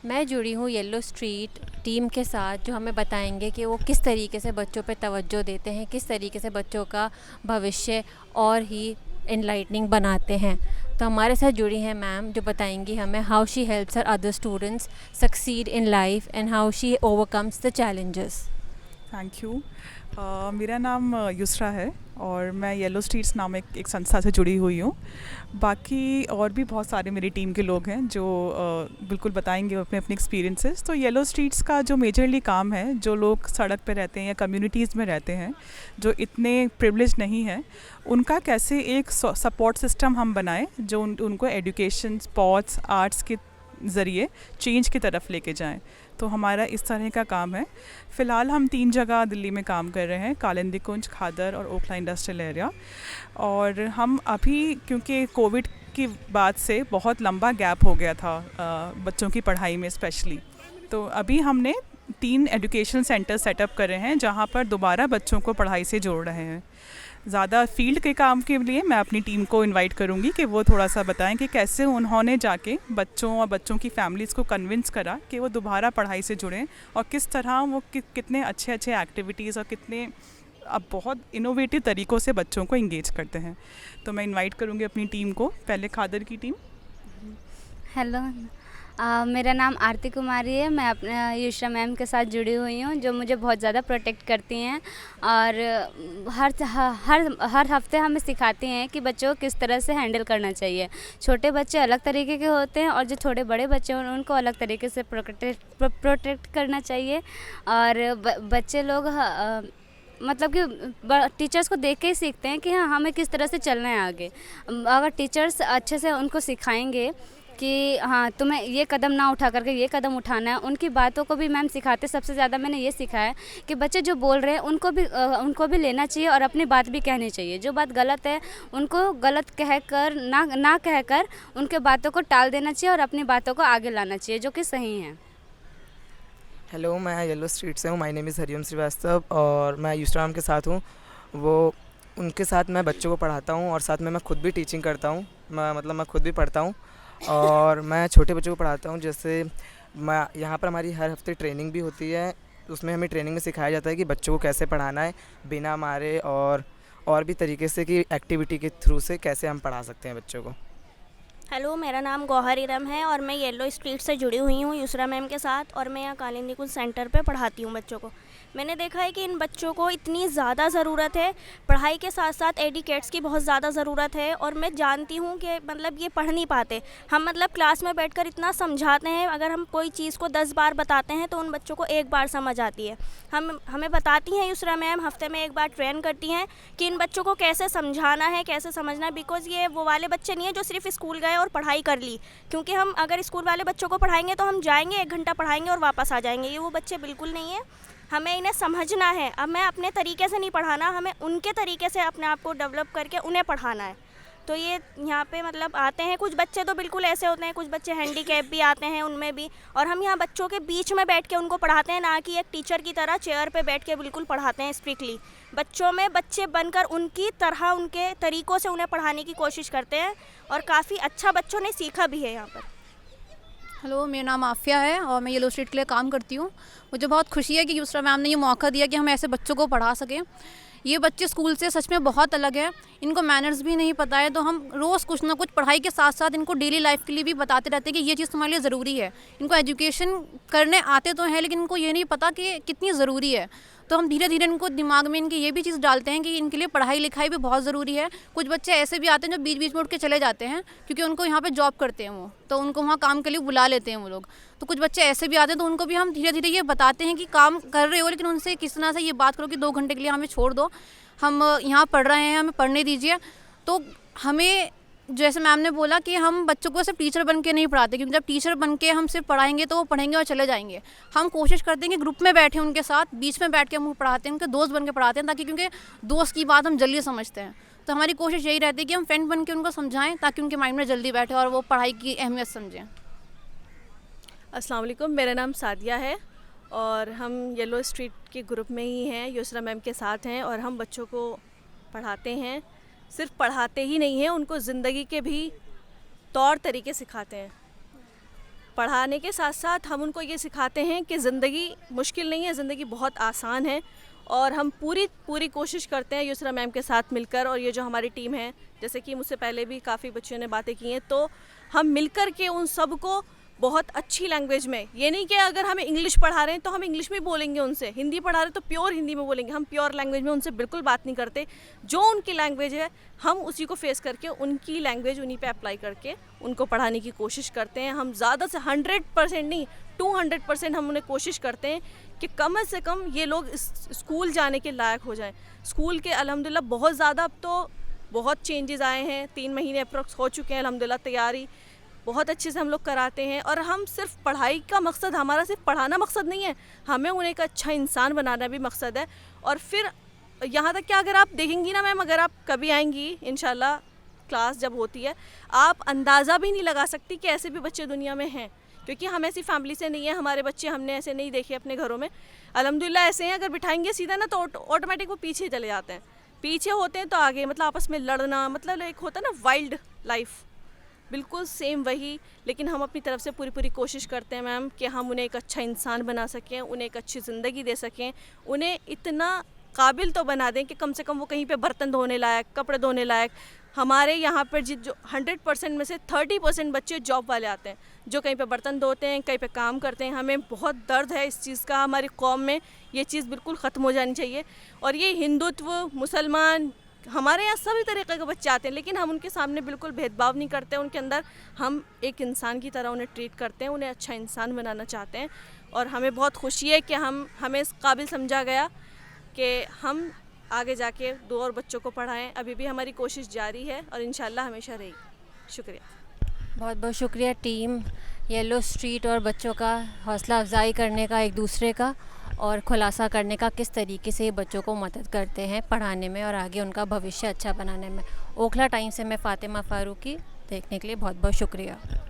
मैं जुड़ी हूँ येलो स्ट्रीट टीम के साथ, जो हमें बताएंगे कि वो किस तरीके से बच्चों पे तवज्जो देते हैं, किस तरीके से बच्चों का भविष्य और ही इनलाइटनिंग बनाते हैं। तो हमारे साथ जुड़ी हैं मैम, जो बताएंगी हमें how she helps her other students succeed in life and how she overcomes the challenges. Thank you. मेरा नाम युसरा है और मैं येलो स्ट्रीट्स नाम एक संस्था से जुड़ी हुई हूँ। बाकी और भी बहुत सारे मेरी टीम के लोग हैं जो बिल्कुल बताएंगे अपने अपने एक्सपीरियंसेस। तो येलो स्ट्रीट्स का जो मेजरली काम है, जो लोग सड़क पे रहते हैं या कम्युनिटीज़ में रहते हैं जो इतने प्रिविलेज नहीं हैं, उनका कैसे एक सपोर्ट सिस्टम हम बनाएं जो उनको एजुकेशन, स्पोर्ट्स, आर्ट्स के ज़रिए चेंज की तरफ लेके जाएं। तो हमारा इस तरह का काम है। फ़िलहाल हम 3 जगह दिल्ली में काम कर रहे हैं, कालिंदी कुंज, खादर और ओखला इंडस्ट्रियल एरिया। और हम अभी, क्योंकि कोविड की बाद से बहुत लंबा गैप हो गया था बच्चों की पढ़ाई में स्पेशली, तो अभी हमने 3 एजुकेशन सेंटर सेटअप कर रहे हैं जहाँ पर दोबारा बच्चों को पढ़ाई से जोड़ रहे हैं। ज़्यादा फील्ड के काम के लिए मैं अपनी टीम को इनवाइट करूँगी कि वो थोड़ा सा बताएं कि कैसे उन्होंने जाके बच्चों और बच्चों की फैमिलीज़ को कन्विंस करा कि वो दोबारा पढ़ाई से जुड़ें, और किस तरह वो कितने अच्छे अच्छे एक्टिविटीज़ और कितने अब बहुत इनोवेटिव तरीक़ों से बच्चों को इंगेज करते हैं। तो मैं इनवाइट करूँगी अपनी टीम को। पहले खादर की टीम। हेलो, मेरा नाम आरती कुमारी है। मैं अपने युषरा मैम के साथ जुड़ी हुई हूँ, जो मुझे बहुत ज़्यादा प्रोटेक्ट करती हैं और हर हर हर हफ्ते हमें सिखाती हैं कि बच्चों को किस तरह से हैंडल करना चाहिए। छोटे बच्चे अलग तरीके के होते हैं और जो थोड़े बड़े बच्चे हैं उनको अलग तरीके से प्रोटेक्ट करना चाहिए। और बच्चे लोग मतलब कि टीचर्स को देख के ही सीखते हैं कि हाँ, हमें किस तरह से चलना है आगे। अगर टीचर्स अच्छे से उनको सिखाएंगे कि हाँ, तुम्हें ये कदम ना उठा करके ये कदम उठाना है, उनकी बातों को भी मैम सिखाते। सबसे ज़्यादा मैंने ये सीखा है कि बच्चे जो बोल रहे हैं उनको भी लेना चाहिए और अपनी बात भी कहनी चाहिए। जो बात गलत है उनको गलत कहकर ना कहकर उनके बातों को टाल देना चाहिए और अपनी बातों को आगे लाना चाहिए जो कि सही है। हेलो, मैं येलो स्ट्रीट से हूँ। My name is Hariom Srivastava और मैं युसरा मैम के साथ हूँ। वो उनके साथ मैं बच्चों को पढ़ाता हूँ और साथ में मैं खुद भी टीचिंग करता हूँ। मैं खुद भी पढ़ता हूँ और मैं छोटे बच्चों को पढ़ाता हूँ। जैसे मैं यहाँ पर हमारी हर हफ्ते ट्रेनिंग भी होती है। उसमें हमें ट्रेनिंग में सिखाया जाता है कि बच्चों को कैसे पढ़ाना है बिना मारे, और भी तरीके से कि एक्टिविटी के थ्रू से कैसे हम पढ़ा सकते हैं बच्चों को। हेलो, मेरा नाम गौहर इरम है और मैं येलो स्ट्रीट से जुड़ी हुई हूँ युसरा मैम के साथ, और मैं यहाँ कालिंदी कुंज सेंटर पे पढ़ाती हूँ बच्चों को। मैंने देखा है कि इन बच्चों को इतनी ज़्यादा ज़रूरत है, पढ़ाई के साथ साथ एडिकेट्स की बहुत ज़्यादा ज़रूरत है। और मैं जानती हूँ कि मतलब ये पढ़ नहीं पाते। हम मतलब क्लास में बैठकर इतना समझाते हैं, अगर हम कोई चीज़ को 10 बार बताते हैं तो उन बच्चों को एक बार समझ आती है। हमें बताती हैं युसरा मैम, हफ्ते में एक बार ट्रेन करती हैं कि इन बच्चों को कैसे समझाना है, कैसे समझना है। बिकॉज़ ये वो वाले बच्चे नहीं है जो सिर्फ स्कूल गए और पढ़ाई कर ली। क्योंकि हम अगर स्कूल वाले बच्चों को पढ़ाएंगे तो हम जाएंगे, 1 घंटा पढ़ाएंगे और वापस आ जाएंगे। ये वो बच्चे बिल्कुल नहीं है। हमें इन्हें समझना है। अब मैं अपने तरीके से नहीं पढ़ाना, हमें उनके तरीके से अपने आप को डेवलप करके उन्हें पढ़ाना है। तो ये यहाँ पे मतलब आते हैं कुछ बच्चे तो बिल्कुल ऐसे होते हैं, कुछ बच्चे हैंडीकैप भी आते हैं उनमें भी। और हम यहाँ बच्चों के बीच में बैठ के उनको पढ़ाते हैं, ना कि एक टीचर की तरह चेयर पे बैठ के बिल्कुल पढ़ाते हैं स्ट्रिक्टली। बच्चों में बच्चे बनकर उनकी तरह उनके तरीक़ों से उन्हें पढ़ाने की कोशिश करते हैं, और काफ़ी अच्छा बच्चों ने सीखा भी है यहाँ पर। हेलो, मेरा नाम आफिया है और मैं येलो स्ट्रीट के लिए काम करती हूँ। मुझे बहुत खुशी है कि युसरा मैम ने ये मौका दिया कि हम ऐसे बच्चों को पढ़ा सकें। ये बच्चे स्कूल से सच में बहुत अलग है, इनको मैनर्स भी नहीं पता है। तो हम रोज़ कुछ ना कुछ पढ़ाई के साथ साथ इनको डेली लाइफ के लिए भी बताते रहते हैं कि ये चीज़ तुम्हारे लिए ज़रूरी है। इनको एजुकेशन करने आते तो हैं लेकिन इनको ये नहीं पता कि कितनी ज़रूरी है। तो हम धीरे धीरे इनको दिमाग में इनकी ये भी चीज़ डालते हैं कि इनके लिए पढ़ाई लिखाई भी बहुत ज़रूरी है। कुछ बच्चे ऐसे भी आते हैं जो बीच बीच में उठ के चले जाते हैं क्योंकि उनको यहाँ पे जॉब करते हैं वो, तो उनको वहाँ काम के लिए बुला लेते हैं वो लोग। तो कुछ बच्चे ऐसे भी आते हैं तो उनको भी हम धीरे धीरे ये बताते हैं कि काम कर रहे हो लेकिन उनसे किस तरह से ये बात करो कि 2 घंटे के लिए हमें छोड़ दो, हम यहाँ पढ़ रहे हैं, हमें पढ़ने दीजिए। तो हमें, जैसे मैम ने बोला कि हम बच्चों को सिर्फ टीचर बन के नहीं पढ़ाते, क्योंकि जब टीचर बन के हम सिर्फ पढ़ाएंगे तो वो पढ़ेंगे और चले जाएंगे। हम कोशिश करते हैं कि ग्रुप में बैठे उनके साथ, बीच में बैठ के हम पढ़ाते हैं, उनके दोस्त बन के पढ़ाते हैं, ताकि क्योंकि दोस्त की बात हम जल्दी समझते हैं। तो हमारी कोशिश यही रहती है कि हम फ्रेंड बन के उनको समझाएं ताकि उनके माइंड में जल्दी बैठे और वो पढ़ाई की अहमियत समझें। अस्सलाम वालेकुम, मेरा नाम सादिया है और हम येलो स्ट्रीट के ग्रुप में ही हैं, युसरा मैम के साथ हैं, और हम बच्चों को पढ़ाते हैं। सिर्फ पढ़ाते ही नहीं हैं, उनको ज़िंदगी के भी तौर तरीके सिखाते हैं। पढ़ाने के साथ साथ हम उनको ये सिखाते हैं कि ज़िंदगी मुश्किल नहीं है, ज़िंदगी बहुत आसान है। और हम पूरी कोशिश करते हैं युसरा मैम के साथ मिलकर, और ये जो हमारी टीम है, जैसे कि मुझसे पहले भी काफ़ी बच्चों ने बातें की हैं, तो हम मिलकर के उन सब को बहुत अच्छी लैंग्वेज में, ये नहीं कि अगर हमें इंग्लिश पढ़ा रहे हैं तो हम इंग्लिश में बोलेंगे उनसे, हिंदी पढ़ा रहे हैं तो प्योर हिंदी में बोलेंगे, हम प्योर लैंग्वेज में उनसे बिल्कुल बात नहीं करते। जो उनकी लैंग्वेज है हम उसी को फेस करके उनकी लैंग्वेज उन्हीं पे अप्लाई करके उनको पढ़ाने की कोशिश करते हैं। हम ज़्यादा से 100% नहीं, 200% हम उन्हें कोशिश करते हैं कि कम से कम ये लोग स्कूल जाने के लायक हो जाएं। स्कूल के अल्हम्दुलिल्लाह बहुत ज़्यादा अब तो बहुत चेंजेस आए हैं, 3 महीने अप्रॉक्स हो चुके हैं अल्हम्दुलिल्लाह, तैयारी बहुत अच्छे से हम लोग कराते हैं। और हम सिर्फ पढ़ाई का मकसद, हमारा सिर्फ पढ़ाना मकसद नहीं है, हमें उन्हें एक अच्छा इंसान बनाना भी मकसद है। और फिर यहाँ तक कि अगर आप देखेंगी ना मैम, अगर आप कभी आएंगी इंशाल्लाह क्लास जब होती है, आप अंदाज़ा भी नहीं लगा सकती कि ऐसे भी बच्चे दुनिया में हैं, क्योंकि हम ऐसी फैमिली से नहीं है, हमारे बच्चे हमने ऐसे नहीं देखे अपने घरों में। अल्हम्दुलिल्लाह ऐसे हैं, अगर बिठाएंगे सीधा ना तो ऑटोमेटिक वो पीछे चले जाते हैं, पीछे होते हैं तो आगे, मतलब आपस में लड़ना, मतलब एक होता है ना वाइल्ड लाइफ, बिल्कुल सेम वही। लेकिन हम अपनी तरफ से पूरी कोशिश करते हैं मैम कि हम उन्हें एक अच्छा इंसान बना सकें, उन्हें एक अच्छी ज़िंदगी दे सकें, उन्हें इतना काबिल तो बना दें कि कम से कम वो कहीं पे बर्तन धोने लायक, कपड़े धोने लायक। हमारे यहाँ पर जो 100% में से 30% बच्चे जॉब वाले आते हैं, जो कहीं पे बर्तन धोते हैं, कहीं पे काम करते हैं। हमें बहुत दर्द है इस चीज़ का, हमारी कौम में ये चीज़ बिल्कुल ख़त्म हो जानी चाहिए। और ये हिंदुत्व, मुसलमान, हमारे यहाँ सभी तरीके के बच्चे आते हैं, लेकिन हम उनके सामने बिल्कुल भेदभाव नहीं करते। उनके अंदर हम एक इंसान की तरह उन्हें ट्रीट करते हैं, उन्हें अच्छा इंसान बनाना चाहते हैं। और हमें बहुत खुशी है कि हमें इस काबिल समझा गया कि हम आगे जाके 2 और बच्चों को पढ़ाएं। अभी भी हमारी कोशिश जारी है और इंशाल्लाह हमेशा रहेगी। शुक्रिया। बहुत बहुत शुक्रिया टीम येलो स्ट्रीट और बच्चों का हौसला अफजाई करने का, एक दूसरे का, और खुलासा करने का किस तरीके से ये बच्चों को मदद करते हैं पढ़ाने में और आगे उनका भविष्य अच्छा बनाने में। ओखला टाइम से मैं फ़ातिमा फ़ारूकी, देखने के लिए बहुत बहुत शुक्रिया।